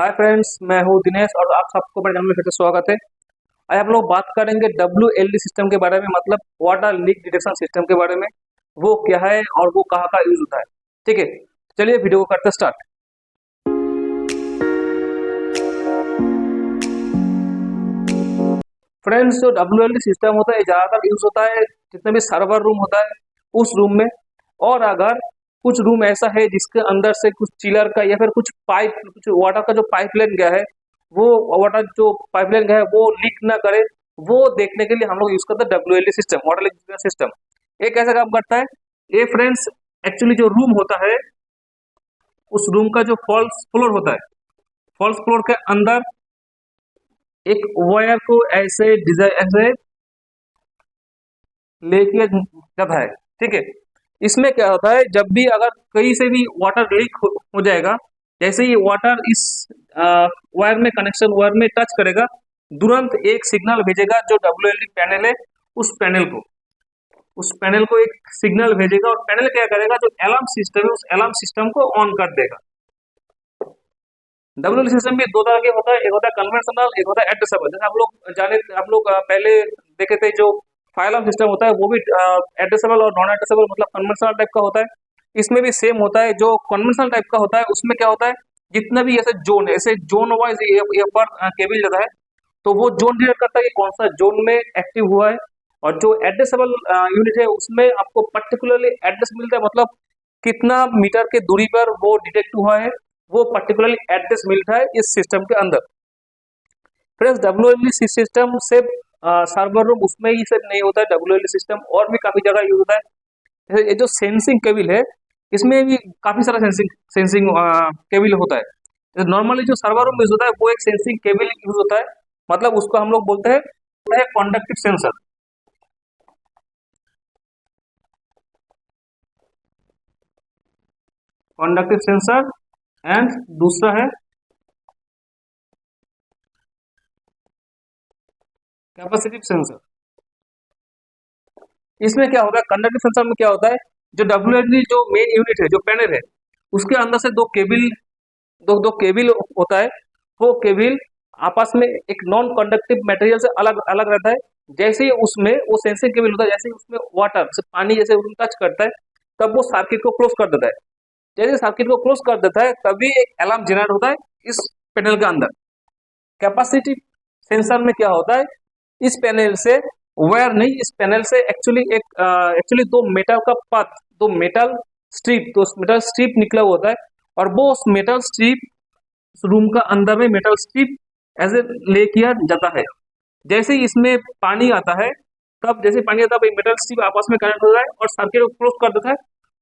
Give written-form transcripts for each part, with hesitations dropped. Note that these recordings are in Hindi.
हाय फ्रेंड्स, मैं हूँ दिनेश और आप सबको मेरे चैनल में फिर से स्वागत है। आज हम लोग बात करेंगे WLD सिस्टम के बारे में, मतलब वाटर लीक डिटेक्शन सिस्टम के बारे में। वो क्या है और वो कहाँ का यूज होता है। ठीक है, चलिए वीडियो को करते स्टार्ट। फ्रेंड्स, जो WLD सिस्टम होता है ज़्यादातर यूज होता है जितने भी सर्वर रूम होता है उस रूम में। और अगर कुछ रूम ऐसा है जिसके अंदर से कुछ चिलर का या फिर कुछ पाइप, कुछ वाटर का जो पाइपलाइन गया है, वो वाटर जो पाइपलाइन गया है वो लीक ना करे, वो देखने के लिए हम लोग यूज करते हैं WLD system, water leak system. ये कैसे काम करता है ये फ्रेंड्स? एक्चुअली जो रूम होता है उस रूम का जो फॉल्स फ्लोर होता है, फॉल्स फ्लोर के अंदर एक वायर को ऐसे डिजाइन ऐसे लेके जाता है। ठीक है, इसमें क्या होता है, जब भी अगर कहीं से भी वाटर लीक हो जाएगा, जैसे ही वाटर इस वायर में कनेक्शन वायर में टच करेगा, तुरंत एक सिग्नल भेजेगा जो WLD पैनल है, उस पैनल को उस पैनल को एक सिग्नल भेजेगा और पैनल क्या करेगा, जो अलार्म सिस्टम है उस अलार्म सिस्टम को ऑन कर देगा। WLD सिस्टम भी दो तरह के होता है, एक होता है कन्वेंशनल, एक होता है एड्रेसेबल। जैसे आप लोग पहले देखे थे, जो फाइल ऑफ सिस्टम होता है वो भी एड्रेसेबल और नॉन एड्रेसेबल, मतलब कन्वेंशनल टाइप का होता है। इसमें भी सेम होता है। जो कन्वेंशनल टाइप का होता है उसमें क्या होता है, जितना भी ऐसे जोन है, ऐसे जोन वाइज ये पर केबल जाता है, तो वो जोन डिटेक्ट करता है कि कौन सा जोन में एक्टिव हुआ है। और जो एड्रेसेबल यूनिट है उसमें आपको पर्टिकुलरली एड्रेस मिलता है, मतलब कितना मीटर के दूरी पर वो डिटेक्ट हुआ है, वो पर्टिकुलरली एड्रेस मिलता है इस सिस्टम के अंदर। फ्रेंड्स, WLD सिस्टम से सर्वर रूम उसमें ही सिर्फ नहीं होता है, WLD सिस्टम और भी काफी जगह यूज होता है। जैसे ये जो सेंसिंग केबल है, इसमें भी काफी सारा सेंसिंग सेंसिंग केबल होता है। नॉर्मली जो सर्वर रूम यूज होता है वो एक सेंसिंग केबल यूज होता है, मतलब उसको हम लोग बोलते हैं conductive sensor. Conductive sensor and दूसरा है कैपेसिटिव सेंसर। इसमें क्या होता है, कंडक्टिव सेंसर में क्या होता है, जो WLD जो मेन यूनिट है, जो पैनल है, उसके अंदर से दो केबल होता है। वो केबल आपस में एक नॉन कंडक्टिव मटेरियल से अलग अलग रहता है। जैसे ही उसमें वो सेंसिंग केबल होता है, जैसे ही उसमें वाटर से पानी जैसे टच करता है, तब वो सर्किट को क्लोज कर देता है। जैसे सर्किट को क्लोज कर देता है तभी एक अलार्म जनरेट होता है इस पैनल के अंदर। कैपेसिटिव सेंसर में क्या होता है, इस पैनल से वायर नहीं, इस पैनल से एक्चुअली दो मेटल का पाथ, दो मेटल स्ट्रिप, तो मेटल स्ट्रिप निकला हुआ होता है। और वो उस मेटल स्ट्रिप रूम का अंदर में मेटल स्ट्रिप ऐसे ले किया जाता है। जैसे ही इसमें पानी आता है, तब जैसे पानी आता है मेटल स्ट्रिप आपस में कनेक्ट होता है और सर्किट को क्लोज कर देता है,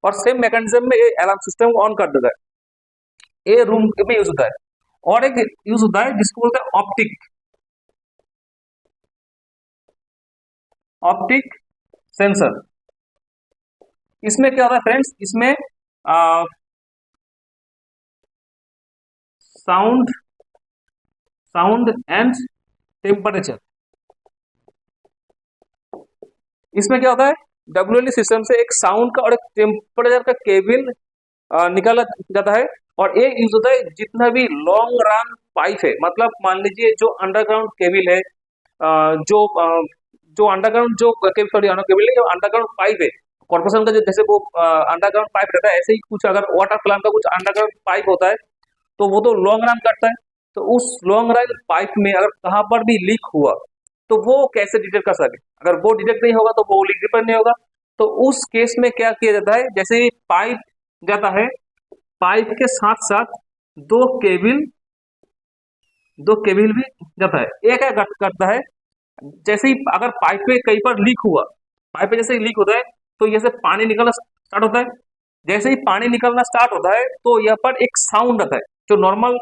और सेम मैकेनिज्म में ये अलार्म सिस्टम को ऑन कर देता है। ये रूम में यूज होता है। और एक यूज होता है जिसको बोलते हैं ऑप्टिक सेंसर। इसमें क्या होता है फ्रेंड्स, इसमें साउंड साउंड एंड टेम्परेचर। इसमें क्या होता है, WLD सिस्टम से एक साउंड का और एक टेम्परेचर का केबल निकाला जाता है। और एक यूज होता है जितना भी लॉन्ग रन पाइप है, मतलब मान लीजिए जो अंडरग्राउंड केबल है, जो जो अंडरग्राउंड जो केबल, सॉरी केबल नहीं, जो अंडरग्राउंड पाइप है कॉर्पोरेशन का, जो जैसे वो अंडरग्राउंड पाइप रहता है, ऐसे ही कुछ अगर वाटर प्लांट का कुछ अंडरग्राउंड पाइप होता है, तो वो तो लॉन्ग रन करता है। तो उस लॉन्ग रन पाइप में अगर कहाँ पर भी लीक हुआ, तो वो कैसे डिटेक्ट कर सके? अगर वो डिटेक्ट नहीं होगा तो वो लीक रिपेयर नहीं होगा। तो उस केस में क्या किया जाता है, जैसे ही पाइप जाता है, पाइप के साथ साथ दो केबल दो केबल भी जाता है। एक क्या करता है, जैसे ही अगर पाइप पे कहीं पर लीक हुआ, पाइप पे जैसे ही लीक होता है, तो जैसे पानी निकलना स्टार्ट होता है। जैसे ही पानी निकलना स्टार्ट होता है तो यहाँ पर एक साउंड आता है, जो नॉर्मल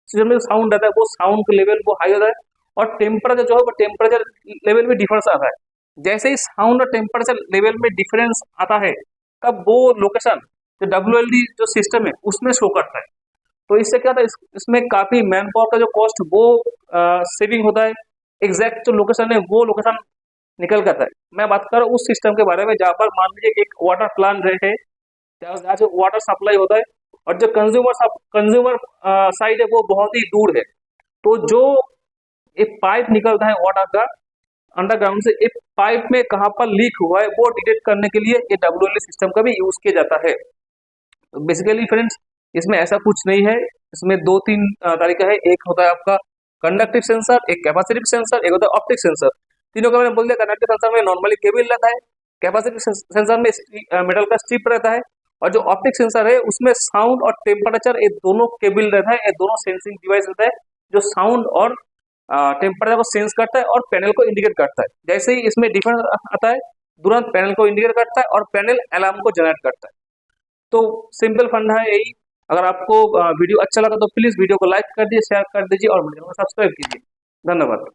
सिस्टम में साउंड आता है, वो साउंड का लेवल वो हाई होता है। और टेम्परेचर जो है वो टेम्परेचर लेवल में डिफरेंस आता है। जैसे ही साउंड और टेम्परेचर लेवल में डिफरेंस आता है, तब वो लोकेशन जो WLD जो सिस्टम है उसमें शो करता है। तो इससे क्या होता है, इसमें काफी मैन पावर का जो कॉस्ट वो सेविंग होता है। एग्जैक्ट जो लोकेशन है वो लोकेशन निकल करता है। मैं बात कर रहा हूँ उस सिस्टम के बारे में जहाँ पर मान लीजिए एक वाटर प्लांट है, जहाँ से वाटर सप्लाई होता है, और जो कंज्यूमर साइड है वो बहुत ही दूर है। तो जो एक पाइप निकलता है वाटर का अंडरग्राउंड से, एक पाइप में कहाँ पर लीक हुआ है वो डिटेक्ट करने के लिए ये WLS सिस्टम का भी यूज किया जाता है। तो बेसिकली फ्रेंड्स, इसमें ऐसा कुछ नहीं है, इसमें दो तीन तरीका है। एक होता है आपका कंडक्टिव सेंसर, एक कैपेसिटिव सेंसर, एक होता है ऑप्टिक सेंसर। तीनों का मैंने बोल दिया। कंडक्टिव सेंसर में नॉर्मली केबल रहता है, कैपेसिटिव सेंसर में मेटल का स्ट्रिप रहता है, और जो ऑप्टिक सेंसर है उसमें साउंड और टेम्परेचर ये दोनों केबल रहता है, ये दोनों सेंसिंग डिवाइस रहता है जो साउंड और टेम्परेचर को सेंस करता है और पैनल को इंडिकेट करता है। जैसे ही इसमें डिफरेंस आता है, तुरंत पैनल को इंडिकेट करता है और पैनल अलार्म को जनरेट करता है। तो सिंपल फंडा है यही। अगर आपको वीडियो अच्छा लगा तो प्लीज वीडियो को लाइक कर दीजिए, शेयर कर दीजिए और वीडियो को सब्सक्राइब कीजिए। धन्यवाद।